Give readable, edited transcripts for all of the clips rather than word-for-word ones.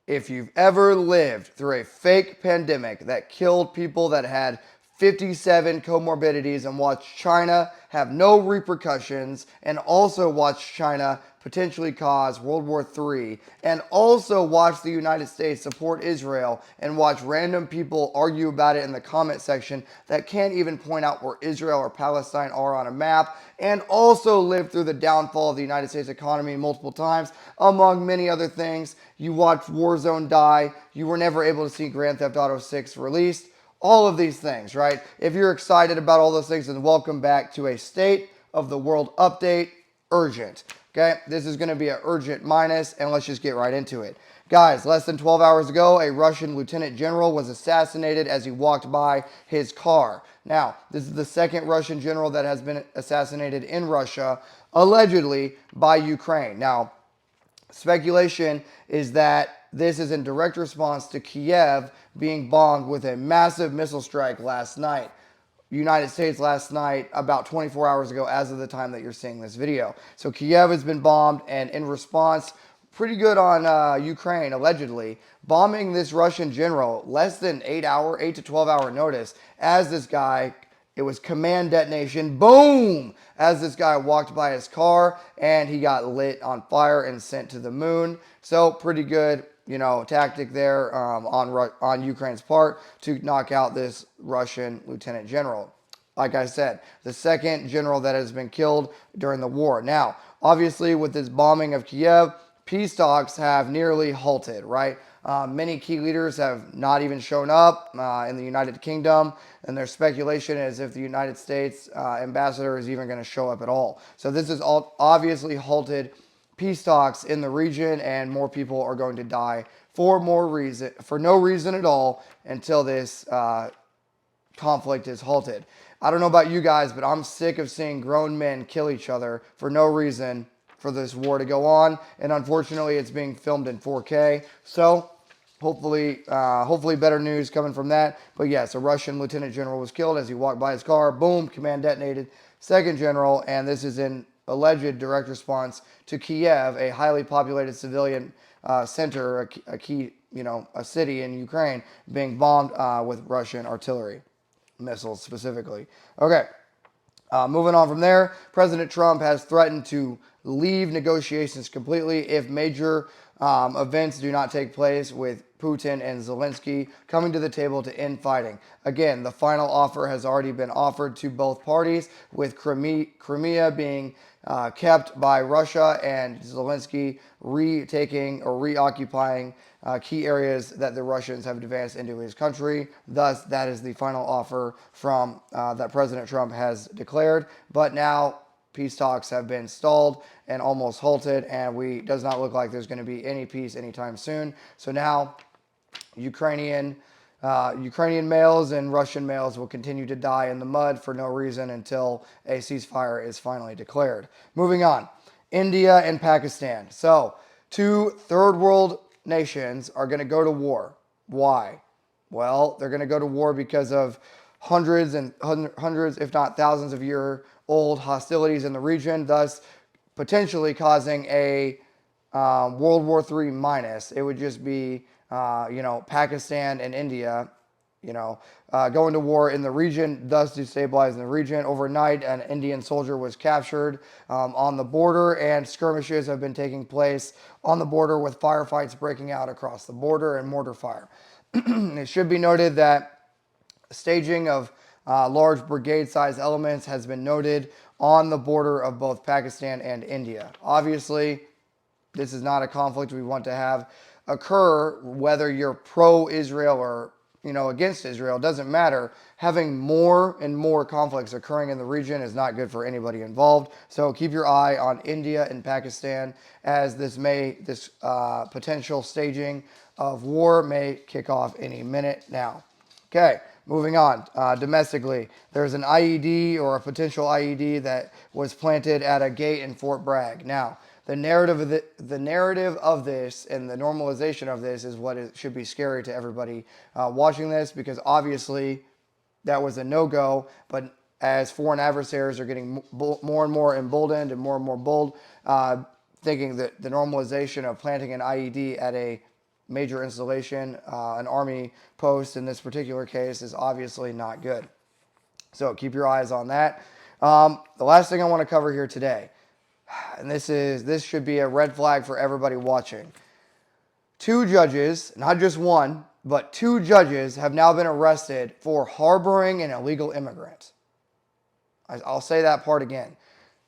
if you've ever lived through a fake pandemic that killed people that had 57 comorbidities and watched China have no repercussions and also watched China potentially cause World War III and also watch the United States support Israel and watch random people argue about it in the comment section that can't even point out where Israel or Palestine are on a map, and also lived through the downfall of the United States economy multiple times, among many other things. You watched Warzone die. You were never able to see Grand Theft Auto 6 released. All of these things, right? If you're excited about all those things, then welcome back to a State of the World update, urgent. Okay, this is going to be an urgent minus, and let's just get right into it. Guys, less than 12 hours ago, a Russian lieutenant general was assassinated as he walked by his car. Now, this is the second Russian general that has been assassinated in Russia, allegedly by Ukraine. Now, speculation is that this is in direct response to Kiev being bombed with a massive missile strike last night. United States last night, about 24 hours ago, as of the time that you're seeing this video. So Kiev has been bombed, and in response, pretty good on Ukraine, allegedly, bombing this Russian general less than 8 to 12 hour notice as this guy, it was command detonation, boom, as this guy walked by his car and he got lit on fire and sent to the moon. So pretty good, tactic there on Ukraine's part to knock out this Russian lieutenant general. Like I said, the second general that has been killed during the war. Now, obviously, with this bombing of Kiev, peace talks have nearly halted, right? Many key leaders have not even shown up in the United Kingdom, and there's speculation as if the United States ambassador is even going to show up at all. So this has all obviously halted peace talks in the region, and more people are going to die for no reason at all until this conflict is halted. I don't know about you guys, but I'm sick of seeing grown men kill each other for no reason for this war to go on, and unfortunately, it's being filmed in 4K. So hopefully better news coming from that. But yes, a Russian lieutenant general was killed as he walked by his car. Boom, command detonated. Second general, and this is in alleged direct response to Kiev, a highly populated civilian center, a key, a city in Ukraine, being bombed with Russian artillery missiles specifically. Okay. Moving on from there, President Trump has threatened to leave negotiations completely if major events do not take place, with Putin and Zelensky coming to the table to end fighting. Again, the final offer has already been offered to both parties, with Crimea being kept by Russia and Zelensky retaking or reoccupying key areas that the Russians have advanced into his country. Thus, that is the final offer from that President Trump has declared. But now peace talks have been stalled and almost halted, and does not look like there's going to be any peace anytime soon. So now Ukrainian males and Russian males will continue to die in the mud for no reason until a ceasefire is finally declared. Moving on, India and Pakistan. So, two third world nations are going to go to war. Why? Well, they're going to go to war because of hundreds, if not thousands of year old hostilities in the region, thus potentially causing a World War III minus. It would just be, Pakistan and India, going to war in the region, thus destabilizing the region. Overnight, an Indian soldier was captured on the border, and skirmishes have been taking place on the border, with firefights breaking out across the border and mortar fire. It should be noted that staging of large brigade-sized elements has been noted on the border of both Pakistan and India. Obviously, this is not a conflict we want to have occur, whether you're pro-Israel or against Israel, doesn't matter. Having more and more conflicts occurring in the region is not good for anybody involved. So keep your eye on India and Pakistan, as this potential staging of war may kick off any minute now. Okay, moving on. Domestically, there's an IED or a potential IED that was planted at a gate in Fort Bragg. Now, the narrative of this and the normalization of this is what should be scary to everybody watching this, because obviously that was a no-go. But as foreign adversaries are getting more and more emboldened and more bold, thinking that the normalization of planting an IED at a major installation, an army post in this particular case, is obviously not good. So keep your eyes on that. The last thing I want to cover here today, and this should be a red flag for everybody watching. 2 judges, not just one, but 2 judges have now been arrested for harboring an illegal immigrant. I'll say that part again.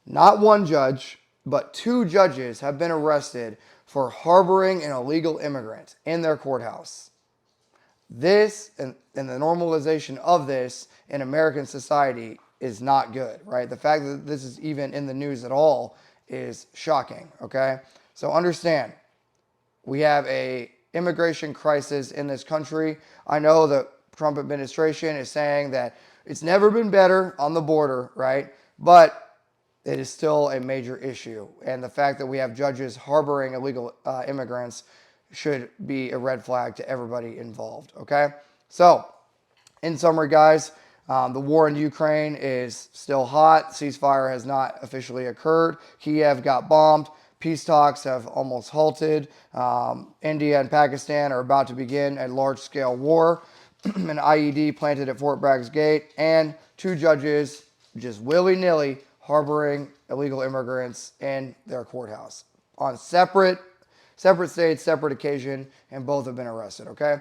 Not 1 judge, but 2 judges have been arrested for harboring an illegal immigrant in their courthouse. This and the normalization of this in American society is not good, right? The fact that this is even in the news at all is shocking, okay? So understand, we have a immigration crisis in this country. I know the Trump administration is saying that it's never been better on the border, right? But it is still a major issue. And the fact that we have judges harboring illegal immigrants should be a red flag to everybody involved, okay? So, in summary, guys, the war in Ukraine is still hot. Ceasefire has not officially occurred. Kiev got bombed. Peace talks have almost halted. India and Pakistan are about to begin a large-scale war. An IED planted at Fort Bragg's gate, and 2 judges just willy-nilly harboring illegal immigrants in their courthouse on separate states, separate occasion, and both have been arrested, okay?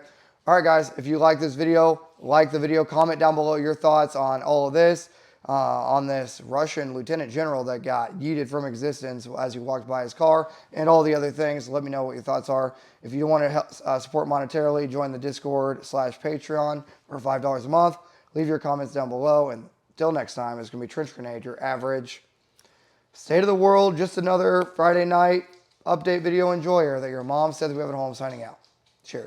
All right, guys, if you like this video, like the video, comment down below your thoughts on all of this, on this Russian lieutenant general that got yeeted from existence as he walked by his car, and all the other things. Let me know what your thoughts are. If you want to help, support monetarily, join the Discord/Patreon for $5 a month. Leave your comments down below, and until next time, it's going to be Trench Grenade, your average state of the world, just another Friday night update video enjoyer that your mom said that we have at home, signing out. Cheers.